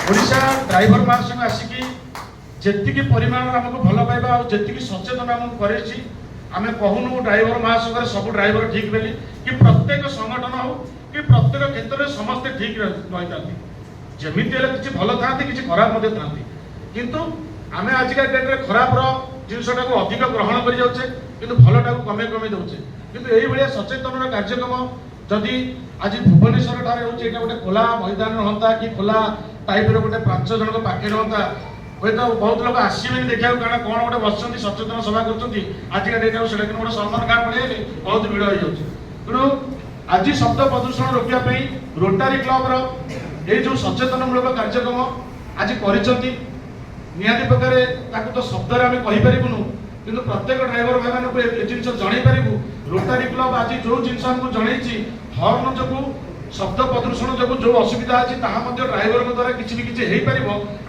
Odisha driver महासंघ आसिकी जेतिकी परिमाण आमको भल पाइबा और जेतिकी सचेतन आमको करेछि आमे कहूनु ड्राइवर महासंघ सब ड्राइवर ठीक बेली कि प्रत्येक संगठन हो कि प्रत्येक क्षेत्र में समस्ते ठीक रही था जमीती किसी भल था कि खराब था किंतु आमे आजिका डेट्रे खराब जिनटा को अधिक ग्रहण कर जाऊे कि भलटा को कमे कमे दौचे किंतु यही भाया सचेतन कार्यक्रम जदि आज भुवनेश्वर ठारे होचे एटा गोटे खोला मैदान रहता कि खोला टाइप गोटे 5 जन पाखे रहता हूँ तो बहुत लोग आसवे देखा कारण कौन गोटे बस सचेतन सभा कर आजिका डेट गोटे सलमान खान पड़े बहुत भिड़ हो जाए तेणु आज शब्द प्रदूषण रोकने रोटारी क्लब ये जो सचेतनमूलक कार्यक्रम आज कर प्रकार तो शब्द आम कहीपरूँ किंतु प्रत्येक ड्राइवर भाई मानक ये जिन जनईपारू रोटारी क्लब आज जो जिन आमको जनई हर्न जो शब्द प्रदूषण जो जो असुविधा अच्छी ड्राइवर द्वारा किसी भी किसी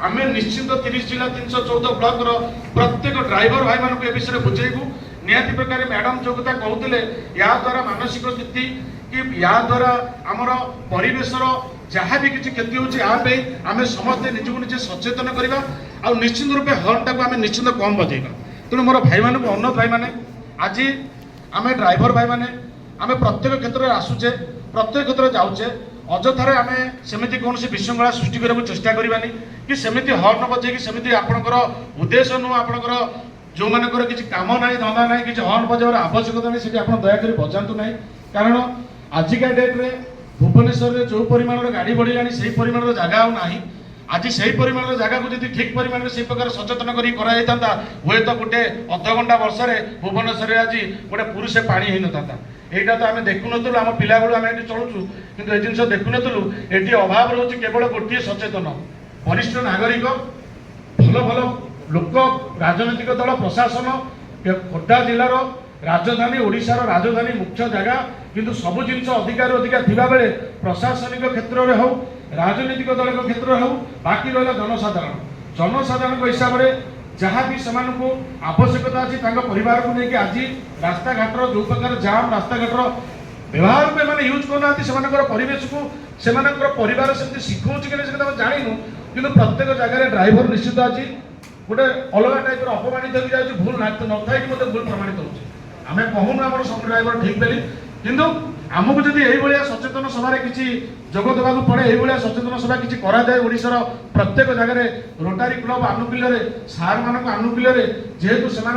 आम निश्चित 30 जिला 314 ब्लॉक प्रत्येक ड्राइवर भाई मानक ए विषय बुझेबू निहाती प्रकार मैडम जो कथा कहते या द्वारा मानसिक स्थिति कि या द्वारा आमर परिवेशर जहाँ भी किसी क्षति होची आम समस्ते निजक निजे सचेतन करवा और निश्चित रूपे हर्न टाक आम निश्चित कम बजेगा तेणु मोर भाई मान अनुरोध भाई मैंने आज आम ड्राइवर भाई मैंने आम प्रत्येक क्षेत्र में आसुचे प्रत्येक क्षेत्र में जाऊे अजथार आम सेमती कौन विशृंखला सृष्टि करने को चेष्टा करवानी कि सेमती हर्न बजे सेमती आपणकर उद्देश्य नुह आपणकर जो मानकर किसी काम ना धंदा ना कि हर्न बजावर आवश्यकता नहीं से दयाकोरी बजातु ना कारण आजिका डेट्रे भुवनेश्वर में जो परिमाण गाड़ी बढ़ला से परिमाण जगह ना आज से परिमाण जगह को जी ठीक परिमाण से प्रकार सचेतन करता हुए तो गोटे अध घंटा वर्ष भुवनेश्वर आज गोटे पुरुष पानी हो ना यहाँ तो आम देखुनु आम पिला बेलू आम ये चलुचु कि जिन देखुनु ये अभाव रोचे केवल गोटे सचेतन वरिष्ठ नागरिक भल भल लोक राजनैतिक दल प्रशासन खोर्धा जिलार राजधानी ओडिशार राजधानी मुख्य जगह किंतु सब जिन अधिकार अधिकार थिबा बेले प्रशासनिक क्षेत्र में हो राजनीतिक दल क्षेत्र हो बाकी रहा जनसाधारण हिसाब से जहाँ भी से आवश्यकता अच्छी परिवार को लेकिन आज रास्ता घाट जो प्रकार जाम रास्ता घाट व्यवहार को मैंने यूज करना परिवेश को से परिवार से शिखौ कि जानू कि प्रत्येक जगह ड्राइवर निश्चित अच्छी गोटे अलग टाइप अपमानित हो जाए भूल न था कि मतलब भूल प्रमाणित होती आम कहून आम सब ड्राइवर ठीक बोली किंतु आमको जब यही सचेतन सभा किसी जोग देवाक पड़े ये सचेतन सभा किसी कराए ओडिशार प्रत्येक जगह रोटारी क्लब आनुकूल्य सार मान आनुकूल्य जेहेतु